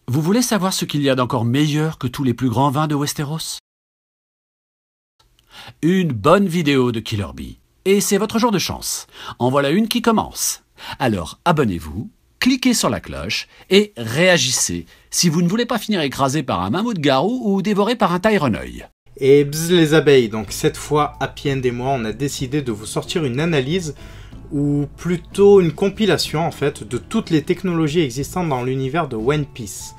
Vous voulez savoir ce qu'il y a d'encore meilleur que tous les plus grands vins de Westeros? Une bonne vidéo de Killer Bee. Et c'est votre jour de chance. En voilà une qui commence. Alors abonnez-vous, cliquez sur la cloche et réagissez si vous ne voulez pas finir écrasé par un mammouth-garou ou dévoré par un Tyrenoï. Et bzz les abeilles, donc cette fois, Happy End et moi, on a décidé de vous sortir une analyse, ou plutôt une compilation en fait, de toutes les technologies existantes dans l'univers de One Piece.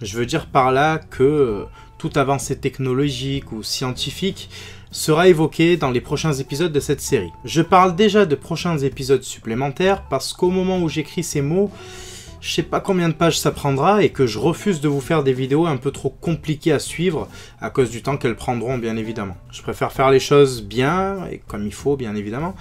Je veux dire par là que toute avancée technologique ou scientifique sera évoquée dans les prochains épisodes de cette série. Je parle déjà de prochains épisodes supplémentaires parce qu'au moment où j'écris ces mots, je sais pas combien de pages ça prendra et que je refuse de vous faire des vidéos un peu trop compliquées à suivre à cause du temps qu'elles prendront bien évidemment. Je préfère faire les choses bien et comme il faut bien évidemment.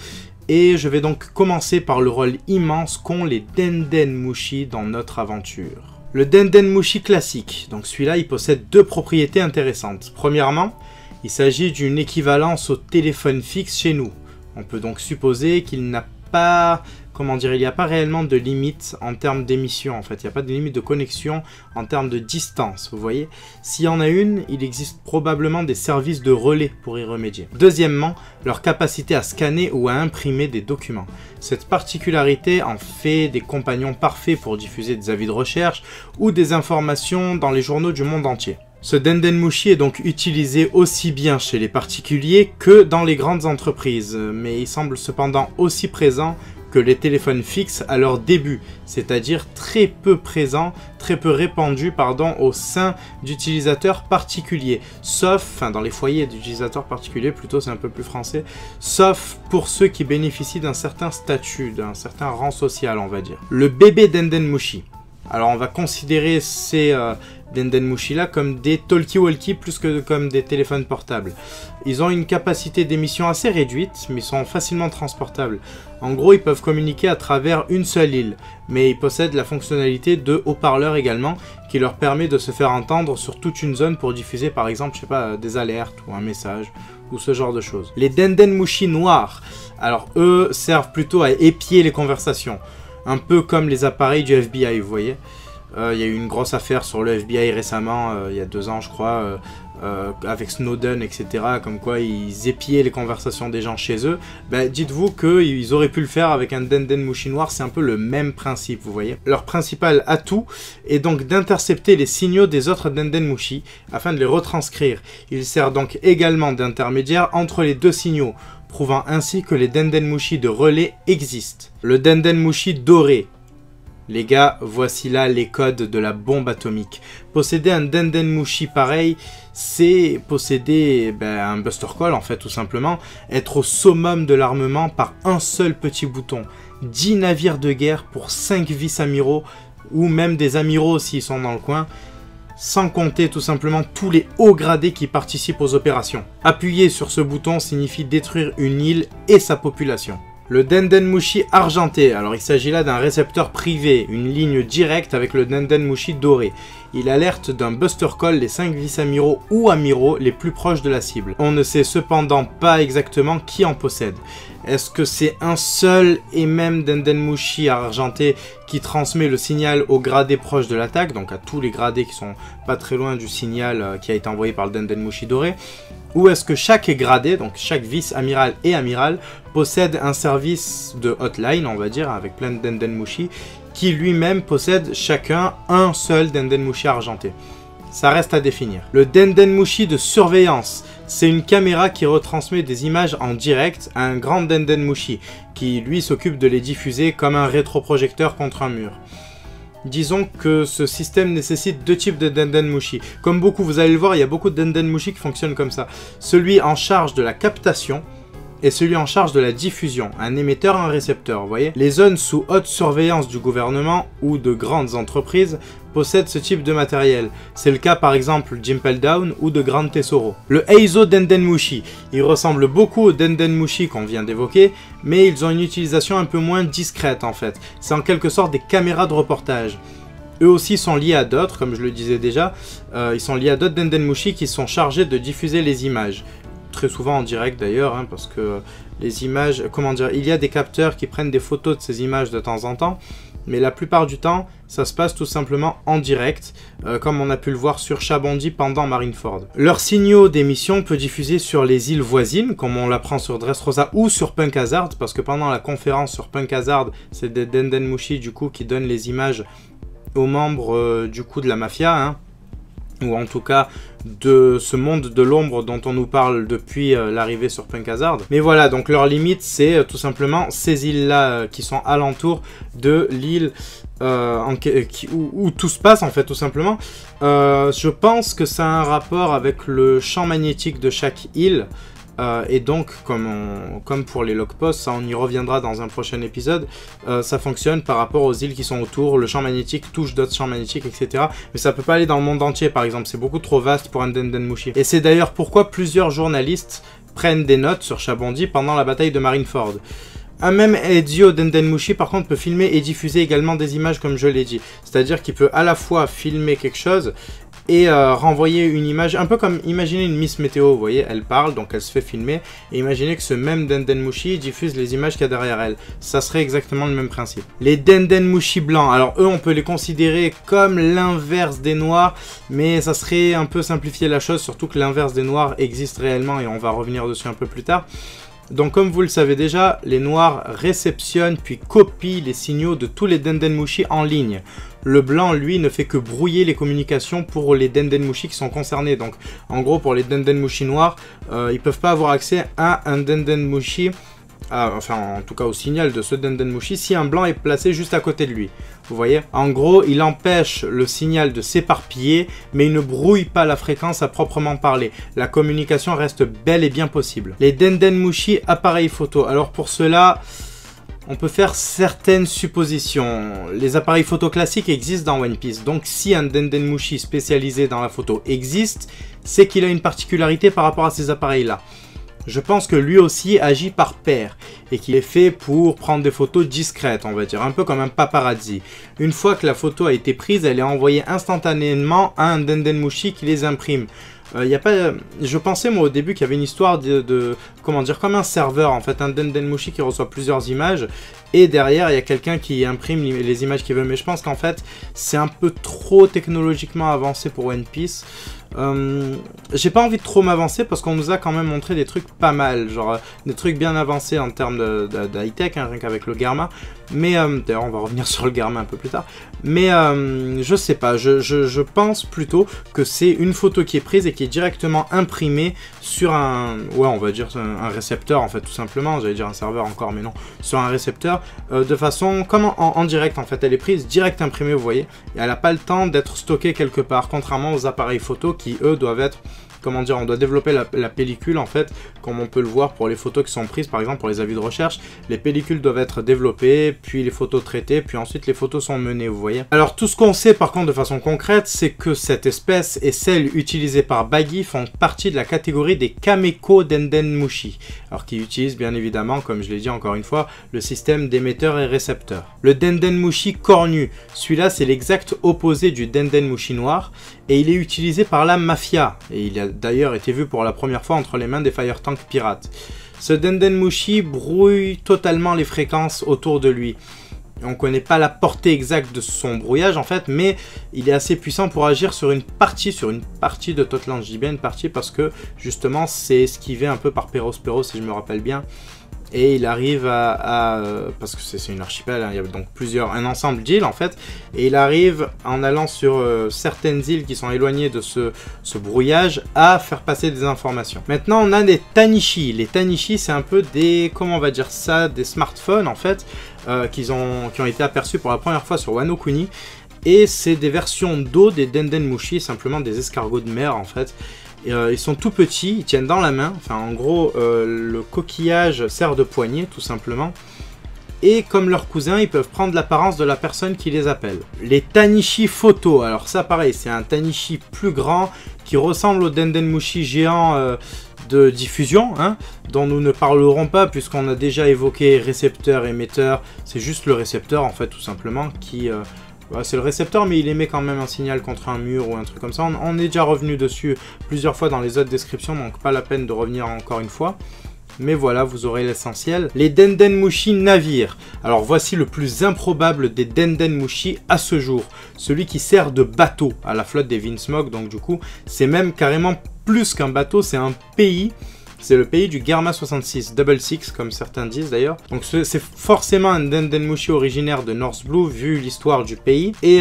Et je vais donc commencer par le rôle immense qu'ont les Denden Mushi dans notre aventure. Le Denden Mushi classique, donc celui-là il possède deux propriétés intéressantes. Premièrement, il s'agit d'une équivalence au téléphone fixe chez nous. On peut donc supposer qu'il n'a pas, comment dire, il n'y a pas réellement de limite en termes d'émission en fait. Il n'y a pas de limite de connexion en termes de distance, vous voyez. S'il y en a une, il existe probablement des services de relais pour y remédier. Deuxièmement, leur capacité à scanner ou à imprimer des documents. Cette particularité en fait des compagnons parfaits pour diffuser des avis de recherche ou des informations dans les journaux du monde entier. Ce Denden Mushi est donc utilisé aussi bien chez les particuliers que dans les grandes entreprises, mais il semble cependant aussi présent que les téléphones fixes à leur début, c'est-à-dire très peu répandu au sein d'utilisateurs particuliers, sauf, dans les foyers d'utilisateurs particuliers plutôt, c'est un peu plus français, sauf pour ceux qui bénéficient d'un certain statut, d'un certain rang social on va dire. Le bébé Denden Mushi. Alors on va considérer ces Denden Mushi là comme des talkie-walkie plus que comme des téléphones portables. Ils ont une capacité d'émission assez réduite, mais ils sont facilement transportables. En gros, ils peuvent communiquer à travers une seule île, mais ils possèdent la fonctionnalité de haut-parleur également, qui leur permet de se faire entendre sur toute une zone pour diffuser par exemple, je sais pas, des alertes ou un message, ou ce genre de choses. Les Denden Mushi noirs, alors eux servent plutôt à épier les conversations. Un peu comme les appareils du FBI, vous voyez. Il y a eu une grosse affaire sur le FBI récemment, il y a 2 ans je crois, avec Snowden, etc. Comme quoi ils épiaient les conversations des gens chez eux. Ben, dites-vous qu'ils auraient pu le faire avec un Denden Mushi noir, c'est un peu le même principe, vous voyez. Leur principal atout est donc d'intercepter les signaux des autres Denden Mushi afin de les retranscrire. Il sert donc également d'intermédiaire entre les deux signaux, prouvant ainsi que les Denden Mushi de relais existent. Le Denden Mushi doré. Les gars, voici là les codes de la bombe atomique. Posséder un Denden Mushi pareil, c'est posséder un Buster Call en fait tout simplement. Être au summum de l'armement par un seul petit bouton. 10 navires de guerre pour 5 vice-amiraux ou même des amiraux s'ils sont dans le coin. Sans compter tout simplement tous les hauts gradés qui participent aux opérations. Appuyer sur ce bouton signifie détruire une île et sa population. Le Denden Mushi argenté, alors il s'agit là d'un récepteur privé, une ligne directe avec le Denden Mushi doré. Il alerte d'un Buster Call les 5 vice-amiraux ou amiraux les plus proches de la cible. On ne sait cependant pas exactement qui en possède. Est-ce que c'est un seul et même Denden Mushi argenté qui transmet le signal aux gradés proches de l'attaque, donc à tous les gradés qui sont pas très loin du signal qui a été envoyé par le Denden Mushi doré? Ou est-ce que chaque gradé, donc chaque vice-amiral et amiral, possède un service de hotline, on va dire, avec plein de Denden Mushi, qui lui-même possède chacun un seul Denden Mushi argenté? Ça reste à définir. Le Denden Mushi de surveillance, c'est une caméra qui retransmet des images en direct à un grand Denden Mushi, qui lui s'occupe de les diffuser comme un rétroprojecteur contre un mur. Disons que ce système nécessite 2 types de Denden Mushi. Comme beaucoup, vous allez le voir, il y a beaucoup de Denden Mushi qui fonctionnent comme ça. Celui en charge de la captation et celui en charge de la diffusion, un émetteur, un récepteur, vous voyez. Les zones sous haute surveillance du gouvernement ou de grandes entreprises possèdent ce type de matériel. C'est le cas par exemple d'Impel Down ou de Grand Tesoro. Le Eizo Denden Mushi, ils ressemblent beaucoup aux Denden Mushi qu'on vient d'évoquer, mais ils ont une utilisation un peu moins discrète en fait. C'est en quelque sorte des caméras de reportage. Eux aussi sont liés à d'autres, comme je le disais déjà, ils sont liés à d'autres Denden Mushi qui sont chargés de diffuser les images. Très souvent en direct d'ailleurs, hein, parce que les images, comment dire, il y a des capteurs qui prennent des photos de ces images de temps en temps, mais la plupart du temps, ça se passe tout simplement en direct, comme on a pu le voir sur Chabondi pendant Marineford. Leurs signaux d'émission peut diffuser sur les îles voisines, comme on l'apprend sur Dressrosa ou sur Punk Hazard, parce que pendant la conférence sur Punk Hazard, c'est des Dendenmushi du coup qui donnent les images aux membres du coup de la mafia, hein, ou en tout cas de ce monde de l'ombre dont on nous parle depuis l'arrivée sur Punk Hazard. Mais voilà, donc leur limite c'est tout simplement ces îles-là qui sont alentour de l'île où tout se passe en fait tout simplement. Je pense que ça a un rapport avec le champ magnétique de chaque île. Et donc, comme pour les logposts, ça on y reviendra dans un prochain épisode, ça fonctionne par rapport aux îles qui sont autour, le champ magnétique touche d'autres champs magnétiques, etc. Mais ça peut pas aller dans le monde entier, par exemple, c'est beaucoup trop vaste pour un Dendenmushi. Et c'est d'ailleurs pourquoi plusieurs journalistes prennent des notes sur Chabondi pendant la bataille de Marineford. Un même Ezio Dendenmushi par contre peut filmer et diffuser également des images comme je l'ai dit. C'est-à-dire qu'il peut à la fois filmer quelque chose et renvoyer une image, un peu comme, imaginez une Miss Météo, vous voyez, elle parle, donc elle se fait filmer, et imaginez que ce même Dendenmushi diffuse les images qu'il y a derrière elle. Ça serait exactement le même principe. Les Dendenmushi blancs, alors eux on peut les considérer comme l'inverse des noirs, mais ça serait un peu simplifier la chose, surtout que l'inverse des noirs existe réellement, et on va revenir dessus un peu plus tard. Donc comme vous le savez déjà, les noirs réceptionnent puis copient les signaux de tous les Dendenmushi en ligne. Le blanc, lui, ne fait que brouiller les communications pour les Dendenmushi qui sont concernés. Donc en gros, pour les Dendenmushi noirs, ils peuvent pas avoir accès à un Dendenmushi, enfin en tout cas au signal de ce Dendenmushi, si un blanc est placé juste à côté de lui. Vous voyez, en gros, il empêche le signal de s'éparpiller, mais il ne brouille pas la fréquence à proprement parler. La communication reste bel et bien possible. Les Dendenmushi appareils photo. Alors pour cela, on peut faire certaines suppositions. Les appareils photo classiques existent dans One Piece, donc si un Dendenmushi spécialisé dans la photo existe, c'est qu'il a une particularité par rapport à ces appareils-là. Je pense que lui aussi agit par paire et qu'il est fait pour prendre des photos discrètes, on va dire, un peu comme un paparazzi. Une fois que la photo a été prise, elle est envoyée instantanément à un Dendenmushi qui les imprime. Y a pas... Je pensais moi au début qu'il y avait une histoire comment dire, comme un serveur en fait, un Dendenmushi qui reçoit plusieurs images et derrière il y a quelqu'un qui imprime les images qu'il veut, mais je pense qu'en fait c'est un peu trop technologiquement avancé pour One Piece. J'ai pas envie de trop m'avancer parce qu'on nous a quand même montré des trucs pas mal, genre des trucs bien avancés en termes de high-tech, hein, rien qu'avec le Garma. Mais d'ailleurs on va revenir sur le Garma un peu plus tard. Mais je sais pas, je pense plutôt que c'est une photo qui est prise et qui est directement imprimée sur un, ouais on va dire un récepteur en fait tout simplement, j'allais dire un serveur encore mais non, sur un récepteur de façon comme en direct en fait, elle est prise direct imprimée vous voyez, et elle n'a pas le temps d'être stockée quelque part, contrairement aux appareils photo qui eux doivent être, comment dire, on doit développer la pellicule en fait, comme on peut le voir pour les photos qui sont prises par exemple pour les avis de recherche, les pellicules doivent être développées, puis les photos traitées, puis ensuite les photos sont menées, vous voyez. Alors tout ce qu'on sait par contre de façon concrète, c'est que cette espèce et celle utilisée par Buggy font partie de la catégorie des Kameko Dendenmushi, alors qui utilisent bien évidemment, comme je l'ai dit encore une fois, le système d'émetteur et récepteur. Le Dendenmushi cornu, celui-là c'est l'exact opposé du Dendenmushi noir, et il est utilisé par la mafia, et il a d'ailleurs été vu pour la première fois entre les mains des Fire Tank pirates. Ce Dendenmushi brouille totalement les fréquences autour de lui. On ne connaît pas la portée exacte de son brouillage en fait, mais il est assez puissant pour agir sur une partie de Totland. Je dis bien une partie parce que justement c'est esquivé un peu par Peros si je me rappelle bien. Et il arrive parce que c'est une archipel, hein, il y a donc un ensemble d'îles en fait, et il arrive en allant sur certaines îles qui sont éloignées de ce brouillage à faire passer des informations. Maintenant on a des Tanishi. Les Tanishi c'est un peu des, comment on va dire ça, des smartphones en fait, qui ont été aperçus pour la première fois sur Wano Kuni, et c'est des versions d'eau des Dendenmushi, simplement des escargots de mer en fait. Ils sont tout petits, ils tiennent dans la main, enfin en gros le coquillage sert de poignée tout simplement, et comme leurs cousins ils peuvent prendre l'apparence de la personne qui les appelle. Les Tanishi photo, alors ça pareil c'est un Tanishi plus grand qui ressemble au Dendenmushi géant de diffusion, hein, dont nous ne parlerons pas puisqu'on a déjà évoqué récepteur, émetteur, c'est juste le récepteur en fait tout simplement qui... c'est le récepteur mais il émet quand même un signal contre un mur ou un truc comme ça. On est déjà revenu dessus plusieurs fois dans les autres descriptions, donc pas la peine de revenir encore une fois. mais voilà, vous aurez l'essentiel. Les Dendenmushi navires. Alors voici le plus improbable des Dendenmushi à ce jour. Celui qui sert de bateau à la flotte des Vinsmoke, donc du coup, c'est même carrément plus qu'un bateau, c'est un pays. C'est le pays du Garma 66, Double Six, comme certains disent d'ailleurs. Donc c'est forcément un Dendenmushi originaire de North Blue, vu l'histoire du pays. Et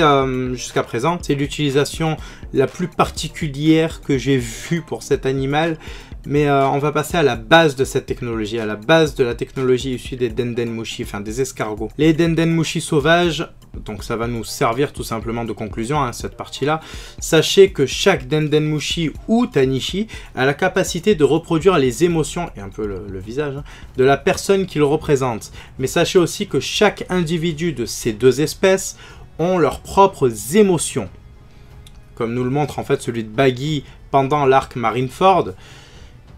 jusqu'à présent, c'est l'utilisation la plus particulière que j'ai vue pour cet animal. Mais on va passer à la base de cette technologie, à la base de la technologie issue des Dendenmushi, enfin des escargots. Les Dendenmushi sauvages, donc ça va nous servir tout simplement de conclusion, hein, cette partie-là. Sachez que chaque Dendenmushi ou Tanishi a la capacité de reproduire les émotions, et un peu le visage, hein, de la personne qu'il représente. Mais sachez aussi que chaque individu de ces deux espèces ont leurs propres émotions. Comme nous le montre en fait celui de Baggy pendant l'arc Marineford.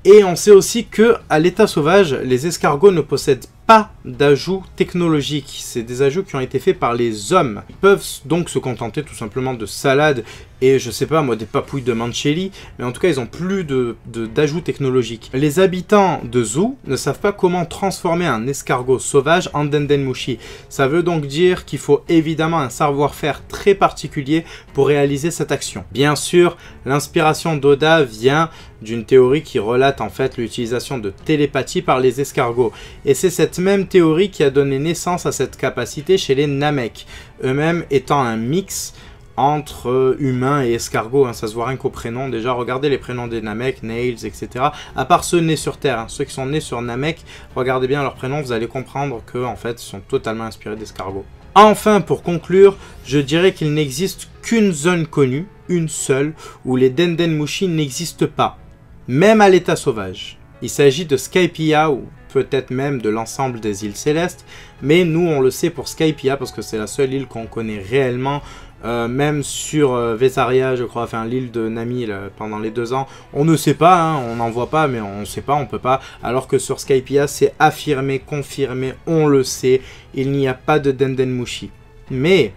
Et on sait aussi que à l'état sauvage, les escargots ne possèdent pas d'ajouts technologiques. C'est des ajouts qui ont été faits par les hommes. Ils peuvent donc se contenter tout simplement de salades et je sais pas moi des papouilles de Mancheli, mais en tout cas ils ont plus d'ajouts technologiques. Les habitants de Zoo ne savent pas comment transformer un escargot sauvage en Dendenmushi. Ça veut donc dire qu'il faut évidemment un savoir-faire très particulier pour réaliser cette action. Bien sûr, l'inspiration d'Oda vient d'une théorie qui relate en fait l'utilisation de télépathie par les escargots. Et c'est cette même théorie qui a donné naissance à cette capacité chez les Namek, eux-mêmes étant un mix entre humains et escargots, hein, ça se voit rien qu'au prénom. Déjà, regardez les prénoms des Namek, Nails, etc. À part ceux nés sur Terre, hein, ceux qui sont nés sur Namek, regardez bien leurs prénoms, vous allez comprendre que en fait, ils sont totalement inspirés d'escargots. Enfin, pour conclure, je dirais qu'il n'existe qu'une zone connue, une seule, où les Dendenmushi n'existent pas, même à l'état sauvage. Il s'agit de Skypiea, ou peut-être même de l'ensemble des îles célestes, mais nous on le sait pour Skypiea parce que c'est la seule île qu'on connaît réellement, même sur Vesaria je crois, enfin l'île de Nami là, pendant les 2 ans, on ne sait pas, hein, on n'en voit pas, mais on ne sait pas, on peut pas, alors que sur Skypiea c'est affirmé, confirmé, on le sait, il n'y a pas de Dendenmushi. Mais,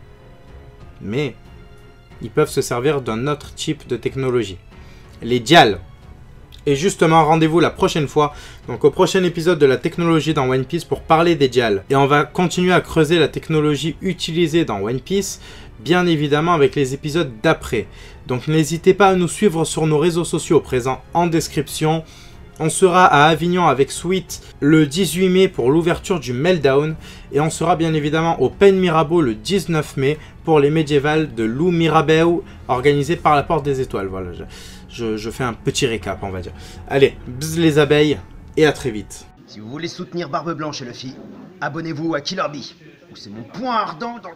ils peuvent se servir d'un autre type de technologie, les Dials. Et justement, rendez-vous la prochaine fois, donc au prochain épisode de la technologie dans One Piece pour parler des Dials. Et on va continuer à creuser la technologie utilisée dans One Piece, bien évidemment avec les épisodes d'après. Donc n'hésitez pas à nous suivre sur nos réseaux sociaux présents en description. On sera à Avignon avec Sweet le 18 mai pour l'ouverture du Meltdown. Et on sera bien évidemment au Pen Mirabeau le 19 mai pour les médiévales de Lou Mirabeau organisées par la Porte des Étoiles. Voilà, je fais un petit récap, on va dire. Allez, bzz les abeilles, et à très vite. Si vous voulez soutenir Barbe Blanche et Luffy, abonnez-vous à Killer Bee, où c'est mon point ardent dans...